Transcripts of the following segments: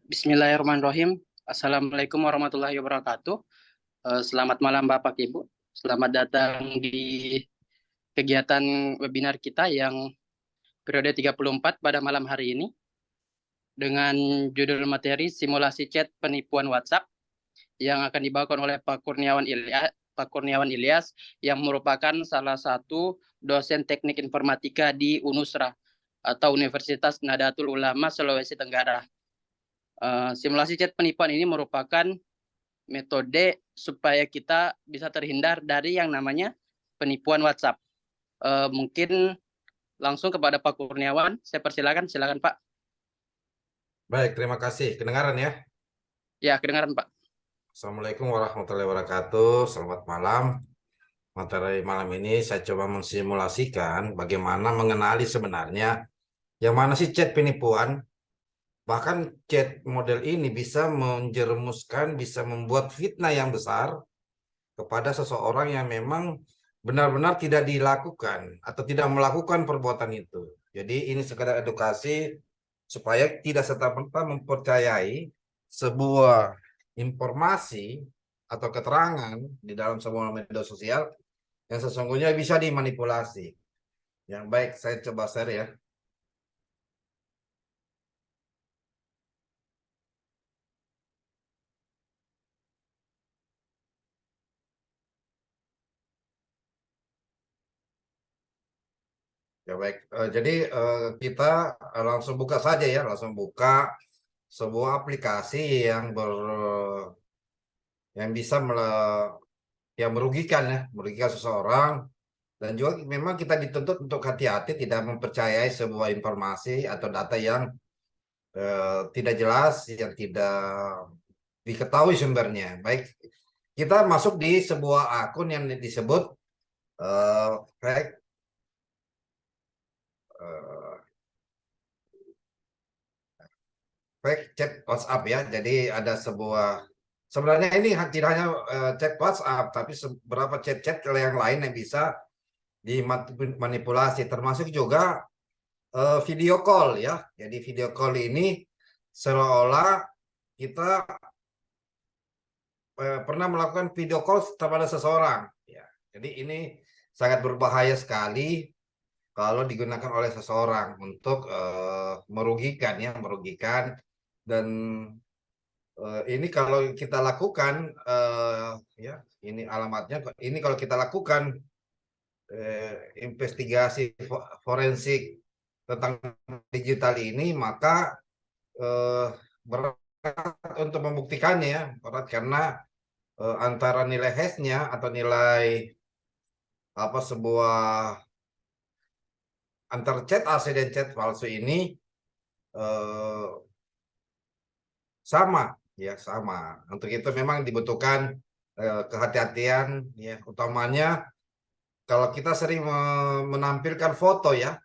Bismillahirrahmanirrahim. Assalamualaikum warahmatullahi wabarakatuh. Selamat malam Bapak Ibu. Selamat datang di kegiatan webinar kita yang periode 34 pada malam hari ini dengan judul materi simulasi chat penipuan WhatsApp yang akan dibawakan oleh Pak Kurniawan Ilyas yang merupakan salah satu dosen teknik informatika di UNUSRA atau Universitas Nahdlatul Ulama Sulawesi Tenggara. Simulasi chat penipuan ini merupakan metode supaya kita bisa terhindar dari yang namanya penipuan WhatsApp. Mungkin langsung kepada Pak Kurniawan, saya persilakan, silakan Pak. Baik, terima kasih. Kedengaran ya? Ya, kedengaran Pak. Assalamualaikum warahmatullahi wabarakatuh. Selamat malam. Materi malam ini saya coba mensimulasikan bagaimana mengenali sebenarnya yang mana sih chat penipuan. Bahkan chat model ini bisa menjerumuskan, bisa membuat fitnah yang besar kepada seseorang yang memang benar-benar tidak dilakukan atau tidak melakukan perbuatan itu. Jadi ini sekedar edukasi supaya tidak serta-merta mempercayai sebuah informasi atau keterangan di dalam sebuah media sosial yang sesungguhnya bisa dimanipulasi. Yang baik, saya coba share ya. Ya baik, jadi kita langsung buka saja ya, langsung buka sebuah aplikasi yang bisa yang merugikan ya, merugikan seseorang. Dan juga memang kita dituntut untuk hati-hati tidak mempercayai sebuah informasi atau data yang tidak jelas, yang tidak diketahui sumbernya. Baik, kita masuk di sebuah akun yang disebut fake fake chat WhatsApp ya. Jadi ada sebenarnya ini tidak hanya chat WhatsApp, tapi beberapa chat-chat yang lain yang bisa dimanipulasi, termasuk juga video call ya. Jadi video call ini seolah-olah kita pernah melakukan video call kepada seseorang ya. Jadi ini sangat berbahaya sekali kalau digunakan oleh seseorang untuk merugikan ya, merugikan. Dan ini kalau kita lakukan ya, ini alamatnya, ini kalau kita lakukan investigasi forensik tentang digital ini, maka berat untuk membuktikannya ya, berat karena antara nilai hashnya atau nilai apa sebuah antar chat asli dan chat palsu ini sama ya, sama. Untuk itu memang dibutuhkan kehati-hatian ya, utamanya kalau kita sering menampilkan foto ya,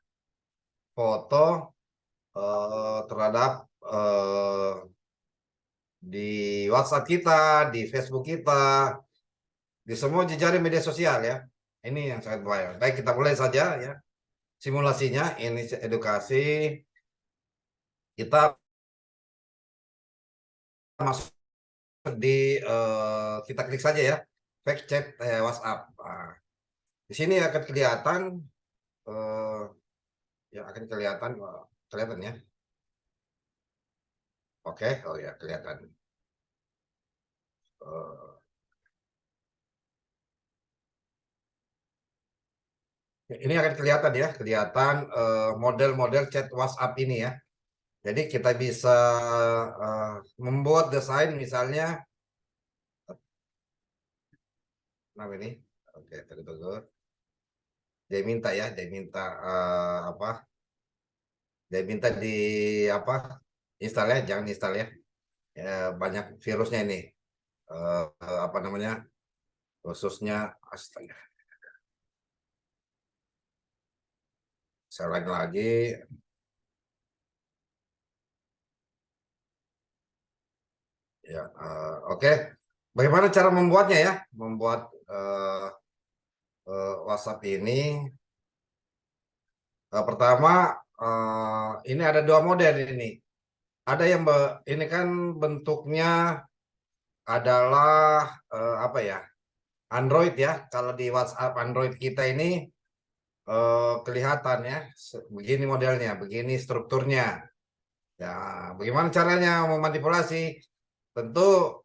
foto terhadap di WhatsApp kita, di Facebook kita, di semua jejaring media sosial ya. Ini yang sangat bahaya. Baik, kita mulai saja ya simulasinya. Ini edukasi. Kita masuk di kita klik saja ya, fake chat WhatsApp. Nah, di sini akan kelihatan ya, akan kelihatan ya. Oke, oh ya kelihatan. Ini akan kelihatan ya, kelihatan model-model chat WhatsApp ini ya. Jadi kita bisa membuat desain misalnya. Nah ini, oke, tunggu. Dia minta ya, dia minta apa? Dia minta di apa? Install ya, jangan install ya. Banyak virusnya ini. Apa namanya? Khususnya astaga. Saya ulangi lagi. Ya, oke. Bagaimana cara membuatnya ya? Membuat WhatsApp ini. Pertama, ini ada dua model ini. ada yang ini kan bentuknya adalah apa ya? Android ya. Kalau di WhatsApp Android kita ini kelihatan ya, begini modelnya, begini strukturnya. Ya, bagaimana caranya memanipulasi? Tentu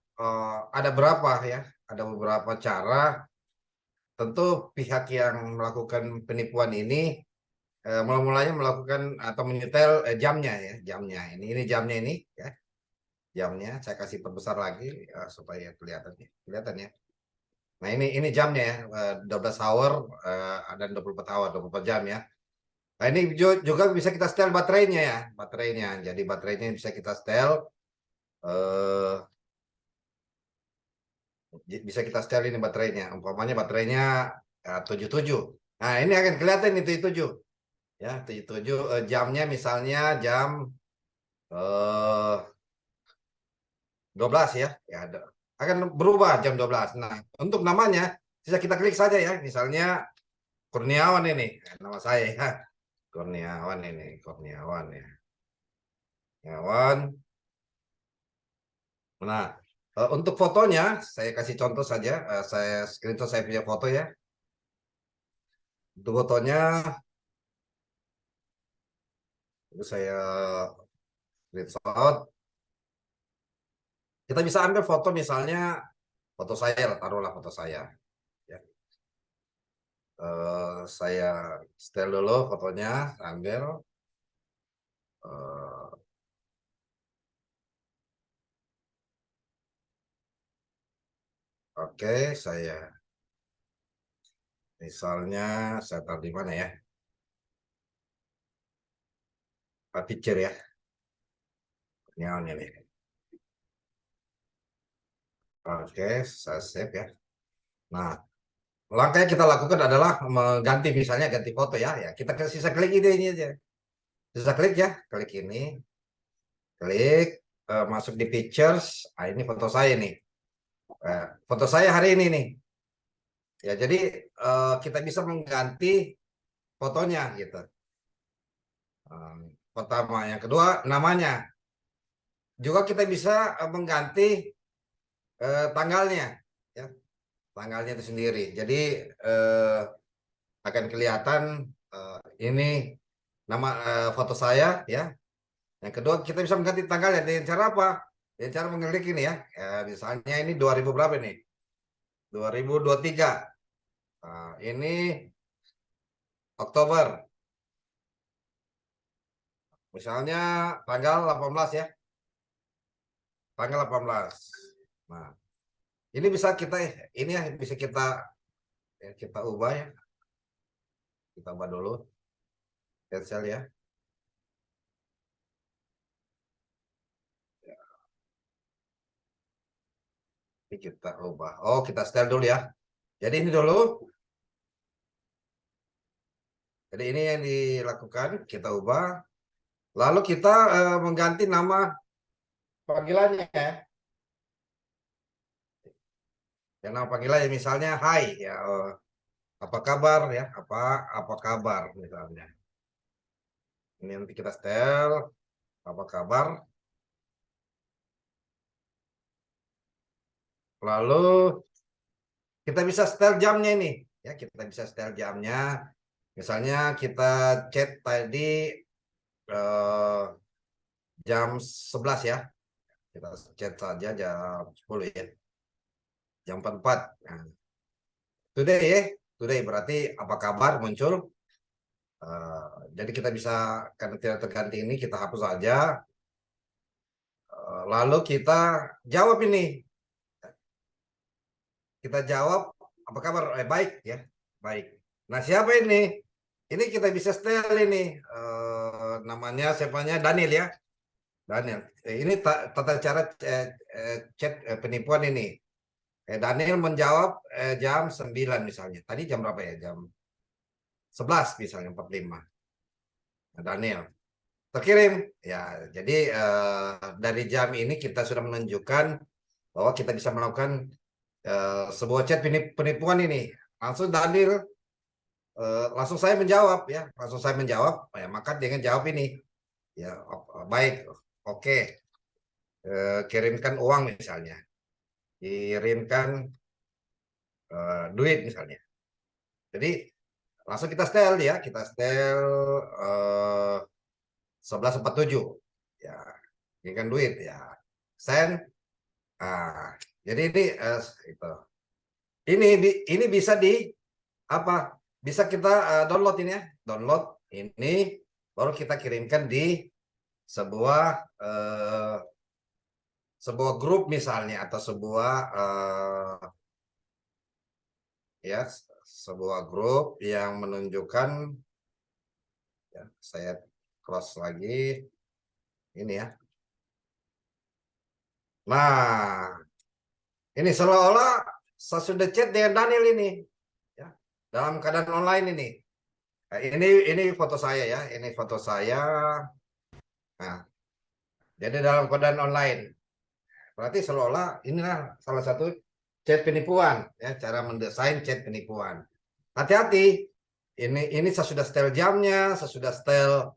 ada berapa ya? Ada beberapa cara. Tentu pihak yang melakukan penipuan ini mulai-mulanya melakukan atau menyetel jamnya ya, jamnya. Ini jamnya ini ya, jamnya. Saya kasih perbesar lagi supaya kelihatan ya, kelihatan ya. Nah ini jamnya ya, 12 hour dan 24 hour, 24 jam ya. Nah ini juga bisa kita setel baterainya ya, baterainya. Jadi baterainya bisa kita setel, eh, bisa kita setel ini baterainya. Umpamanya baterainya 77. Nah ini akan kelihatan itu 7 ya, 77 jamnya misalnya jam 12 ya, ya akan berubah jam 12. Nah untuk namanya bisa kita klik saja ya, misalnya Kurniawan ini nama saya ya. Kurniawan ini, Kurniawan ya. Kurniawan. Nah, untuk fotonya saya kasih contoh saja. Saya screenshot saya punya foto ya. Untuk fotonya itu saya screenshot. Kita bisa ambil foto misalnya foto saya lah, taruhlah foto saya. Ya. Saya setel dulu fotonya, ambil. Eh, Oke, saya misalnya saya taruh di mana ya? Picture ya. Kurniawan ini. Oke, saya save ya. Nah, langkah yang kita lakukan adalah mengganti misalnya ganti foto ya. Ya, kita sisa klik ini aja. Sisa klik ya, klik ini, klik masuk di pictures. Ah, ini foto saya nih. Foto saya hari ini nih. Ya, jadi kita bisa mengganti fotonya gitu. Pertama, yang kedua namanya. Juga kita bisa mengganti tanggalnya, ya, tanggalnya itu sendiri. Jadi akan kelihatan ini nama foto saya ya. Yang kedua kita bisa mengganti tanggalnya dengan cara apa? Dengan cara mengklik ini ya. Misalnya ini 2000 berapa nih? 2023. Nah, ini Oktober. Misalnya tanggal 18 ya. Tanggal 18. Nah, ini bisa kita ini ya bisa kita ubah ya. Kita ubah dulu. Cancel ya. Ini kita ubah. Oh, kita setel dulu ya. Jadi ini dulu. Jadi ini yang dilakukan, kita ubah. Lalu kita mengganti nama panggilannya ya. Yang nama panggilannya misalnya Hai ya. Apa kabar ya? Apa kabar misalnya. Ini nanti kita setel apa kabar. Lalu kita bisa setel jamnya ini ya, kita bisa setel jamnya. Misalnya kita chat tadi eh, jam 11 ya. Kita chat saja jam 10 ya. Jam 44. Nah, today ya. Today berarti apa kabar muncul. Jadi kita bisa karena tidak terganti ini kita hapus saja. Lalu kita jawab ini. Kita jawab apa kabar? Baik ya. Baik. Nah, siapa ini? Ini kita bisa setel ini. Namanya siapanya Daniel ya. Daniel. Ini tata cara chat penipuan ini. Daniel menjawab jam 9 misalnya. Tadi jam berapa ya? Jam 11 misalnya 45. Nah, Daniel terkirim ya. Jadi dari jam ini kita sudah menunjukkan bahwa kita bisa melakukan sebuah chat penipuan ini. Langsung Daniel langsung saya menjawab ya, langsung saya menjawab ya, maka dengan jawab ini ya baik, oke, kirimkan uang misalnya, kirimkan duit misalnya. Jadi langsung kita setel ya, kita setel 1147 ya, kirimkan duit ya, send. Jadi itu ini bisa di apa? Bisa kita download ini ya, download ini baru kita kirimkan di sebuah sebuah grup misalnya atau sebuah ya sebuah grup yang menunjukkan ya, saya close lagi ini ya. Nah, ini seolah-olah saya sudah chat dengan Daniel ini ya, dalam keadaan online ini. Nah, ini foto saya ya, ini foto saya. Nah, jadi dalam keadaan online. Berarti seolah-olah inilah salah satu chat penipuan ya, cara mendesain chat penipuan. Hati-hati. Ini saya sudah setel jamnya, saya sudah setel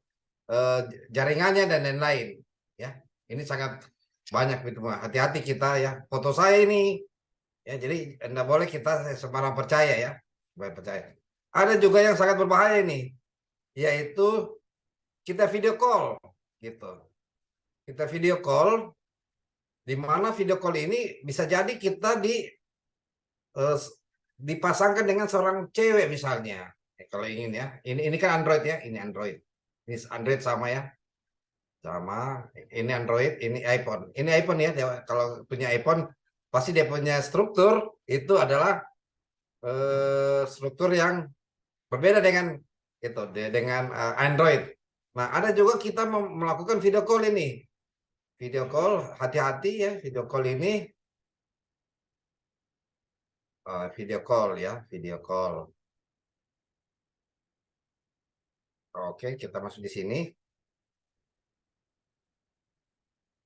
jaringannya dan lain-lain ya. Ini sangat banyak gitu. Hati-hati kita ya. Foto saya ini ya, jadi Anda boleh kita sembarang percaya ya. Percaya. Ada juga yang sangat berbahaya ini, yaitu kita video call gitu. Kita video call, di mana video call ini bisa jadi kita dipasangkan dengan seorang cewek misalnya. Kalau ingin ya, ini kan Android ya, ini Android. Ini Android sama ya, sama. Ini Android, ini iPhone. Ini iPhone ya. Kalau punya iPhone, pasti dia punya struktur itu adalah struktur yang berbeda dengan itu, dengan Android. Nah, ada juga kita melakukan video call ini. Video call, hati-hati ya, video call ini. Video call ya, video call. Oke, kita masuk di sini.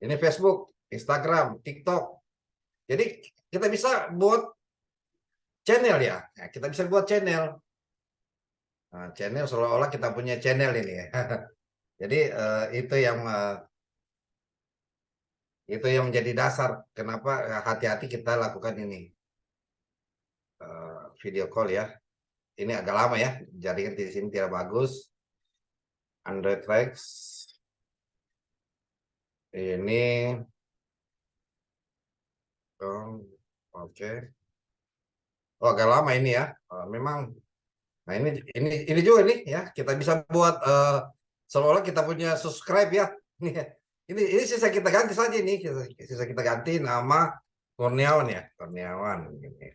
Ini Facebook, Instagram, TikTok. Jadi kita bisa buat channel ya. Nah, kita bisa buat channel. Nah, channel seolah-olah kita punya channel ini ya. Jadi itu yang menjadi dasar kenapa hati-hati kita lakukan ini. Video call ya. Ini agak lama ya. Jaringan di sini tidak bagus. Android Flex. Ini oke. Oh, agak lama ini ya. Memang. Nah, ini juga nih ya. Kita bisa buat seolah-olah kita punya subscribe ya. Ini sisa kita ganti saja ini. Sisa kita ganti nama Kurniawan ya. Kurniawan ini.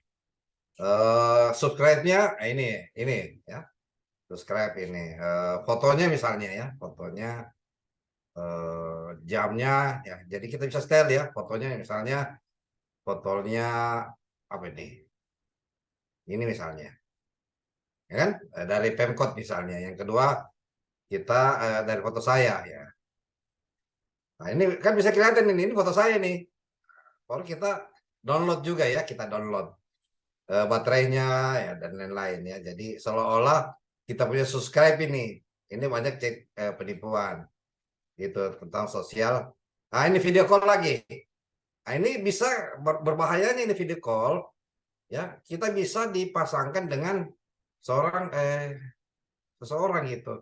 Subscribe-nya ini ya. Subscribe ini. Fotonya misalnya ya. Fotonya jamnya ya. Jadi kita bisa setel ya. Fotonya misalnya fotonya apa ini? Ini misalnya. Ya kan? Dari Pemkot misalnya. Yang kedua kita dari foto saya ya. Nah, ini kan bisa kelihatan ini foto saya nih. Baru kita download juga ya, kita download baterainya ya dan lain-lain ya. Jadi seolah-olah kita punya subscribe ini. Ini banyak cek penipuan gitu tentang sosial. Nah, ini video call lagi. Nah, ini bisa berbahayanya ini video call ya. Kita bisa dipasangkan dengan seseorang gitu.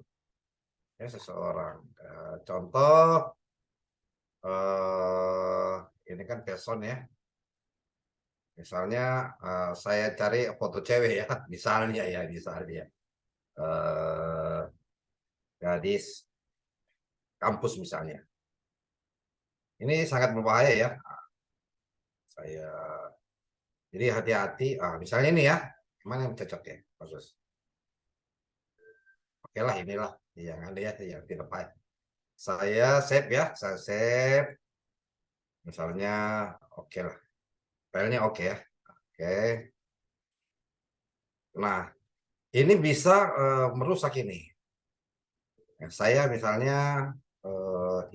Ya, seseorang. Contoh ini kan person ya. Misalnya saya cari foto cewek ya, misalnya gadis kampus misalnya. Ini sangat berbahaya ya. Saya jadi hati-hati. Misalnya ini ya, mana yang cocok ya, bagus. Oke lah, inilah yang ada ya, yang tidak baik. Saya save ya, saya save. Misalnya, oke lah, filenya oke ya. Oke. Nah, ini bisa merusak ini. Saya misalnya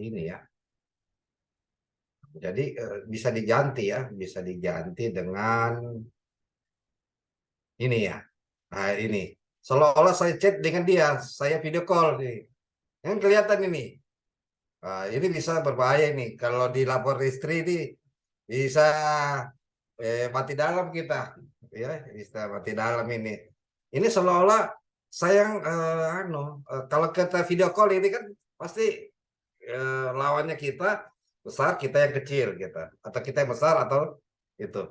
ini ya. Jadi bisa diganti ya, bisa diganti dengan ini ya. Nah, ini. Seolah-olah saya chat dengan dia, saya video call nih. Yang kelihatan ini. Ini bisa berbahaya nih kalau dilapor istri ini bisa mati dalam kita, ya bisa mati dalam ini. Ini seolah-olah sayang kalau kita video call ini kan pasti lawannya kita besar, kita yang kecil gitu, atau kita yang besar atau itu.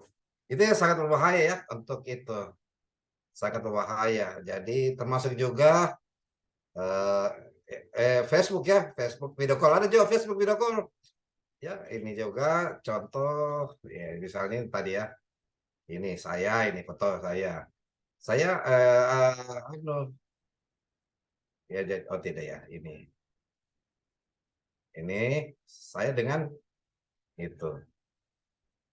Itu yang sangat berbahaya ya untuk itu, sangat berbahaya. Jadi termasuk juga eh, Facebook ya, Facebook video call, ada juga Facebook video call. Ya, ini juga contoh ya, misalnya tadi ya, ini saya, ini foto saya. Saya ya oh tidak ya, ini saya dengan itu.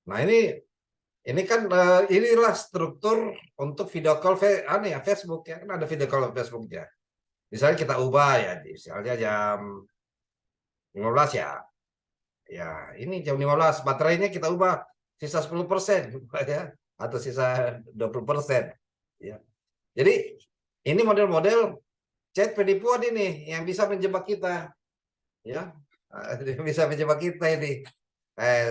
Nah, ini kan inilah struktur untuk video call ya Facebook ya, kan ada video call Facebook ya. Misalnya kita ubah ya, misalnya jam 15 ya. Ya, ini jam 15 baterainya kita ubah sisa 10% ya, atau sisa 20%. Ya. Jadi ini model-model chat penipuan ini yang bisa menjebak kita, ya. Bisa menjebak kita ini.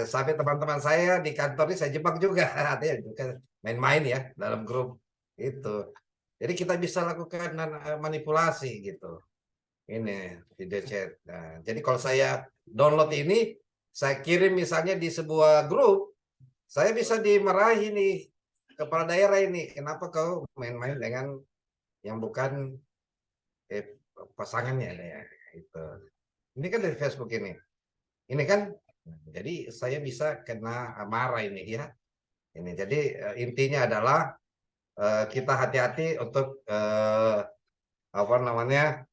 Sampai teman-teman saya di kantor ini saya jebak juga, artinya juga main-main ya dalam grup itu. Jadi kita bisa lakukan manipulasi gitu. Ini video chat. Nah, jadi kalau saya download ini, saya kirim misalnya di sebuah grup, saya bisa dimarahi nih kepala daerah ini. Kenapa kau main-main dengan yang bukan pasangannya ya? Itu. Ini kan dari Facebook ini. Ini kan, jadi saya bisa kena marah ini ya. Ini jadi intinya adalah kita hati-hati untuk apa namanya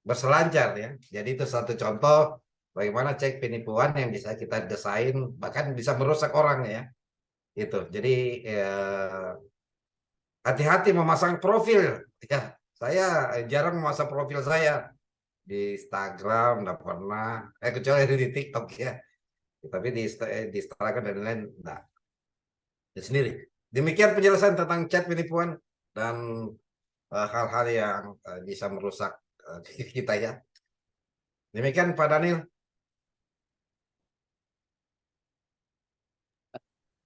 berselancar ya. Jadi itu satu contoh bagaimana cek penipuan yang bisa kita desain bahkan bisa merusak orang ya. Itu. Jadi hati-hati memasang profil ya. Saya jarang memasang profil saya di Instagram, enggak pernah. Kecuali di TikTok ya. Tapi di Instagram dan lain-lain enggak. Ya, sendiri. Demikian penjelasan tentang chat penipuan dan hal-hal yang bisa merusak kita ya. Demikian Pak Daniel.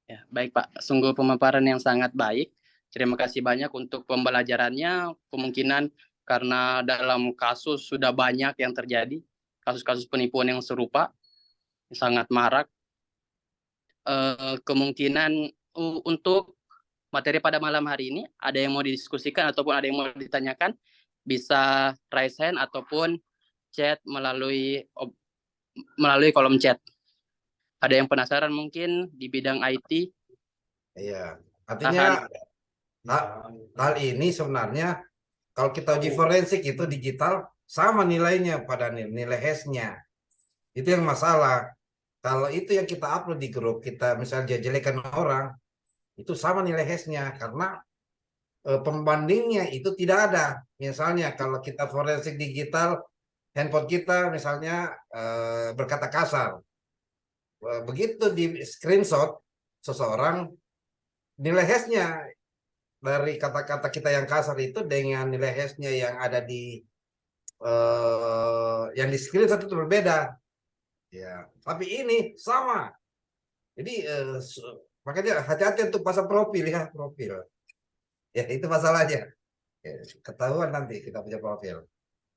Ya, baik Pak, sungguh pemaparan yang sangat baik. Terima kasih banyak untuk pembelajarannya. Kemungkinan karena dalam kasus sudah banyak yang terjadi, kasus-kasus penipuan yang serupa, sangat marak. Kemungkinan untuk materi pada malam hari ini, ada yang mau didiskusikan ataupun ada yang mau ditanyakan, bisa raise hand ataupun chat melalui kolom chat. Ada yang penasaran mungkin di bidang IT? Iya, artinya hal ini sebenarnya kalau kita uji forensik itu digital sama nilainya pada nilai hash-nya. Itu yang masalah. Kalau itu yang kita upload di grup, kita misalnya jelekan orang, itu sama nilai hash-nya karena pembandingnya itu tidak ada. Misalnya kalau kita forensik digital, handphone kita misalnya berkata kasar. Begitu di screenshot seseorang, nilai hash-nya dari kata-kata kita yang kasar itu dengan nilai hash-nya yang ada di yang di screenshot itu berbeda. Ya, tapi ini sama. Jadi makanya hati-hati untuk pasang profil ya, profil. Ya, itu masalahnya. Ya, ketahuan nanti kita punya profil.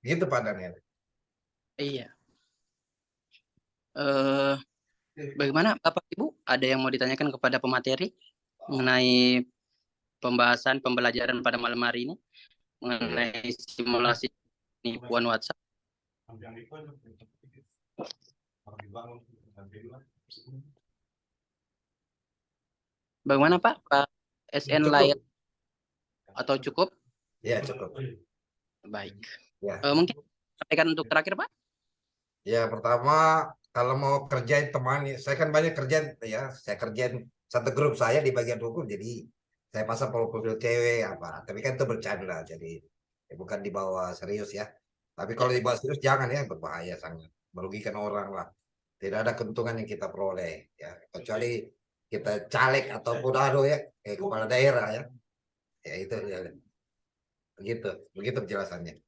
Gitu Pak Daniel. Iya. Bagaimana Bapak Ibu? Ada yang mau ditanyakan kepada pemateri mengenai pembahasan pembelajaran pada malam hari ini mengenai simulasi penipuan WhatsApp? Bagaimana Pak? Pak SN layak atau cukup? Ya, cukup. Baik. Ya. Mungkin sampaikan untuk terakhir Pak? Ya, pertama kalau mau kerjain teman, saya kan banyak kerjaan ya. Saya kerjain satu grup saya di bagian hukum, jadi saya pasang profil cewek apa. Tapi kan itu bercanda, jadi bukan dibawa serius ya. Tapi kalau dibawa serius jangan ya, berbahaya sangat, merugikan orang lah. Tidak ada keuntungan yang kita peroleh ya, kecuali kita caleg ataupun ya, kepala daerah ya. Ya itu ya. Begitu penjelasannya.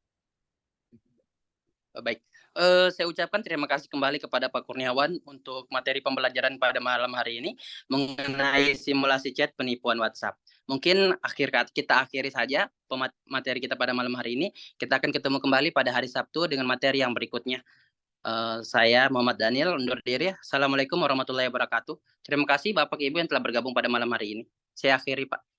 Baik. Saya ucapkan terima kasih kembali kepada Pak Kurniawan untuk materi pembelajaran pada malam hari ini mengenai simulasi chat penipuan WhatsApp. Mungkin kita akhiri saja materi kita pada malam hari ini. Kita akan ketemu kembali pada hari Sabtu dengan materi yang berikutnya. Saya Muhammad Daniel undur diri. Assalamualaikum warahmatullahi wabarakatuh. Terima kasih Bapak Ibu yang telah bergabung pada malam hari ini. Saya akhiri, Pak.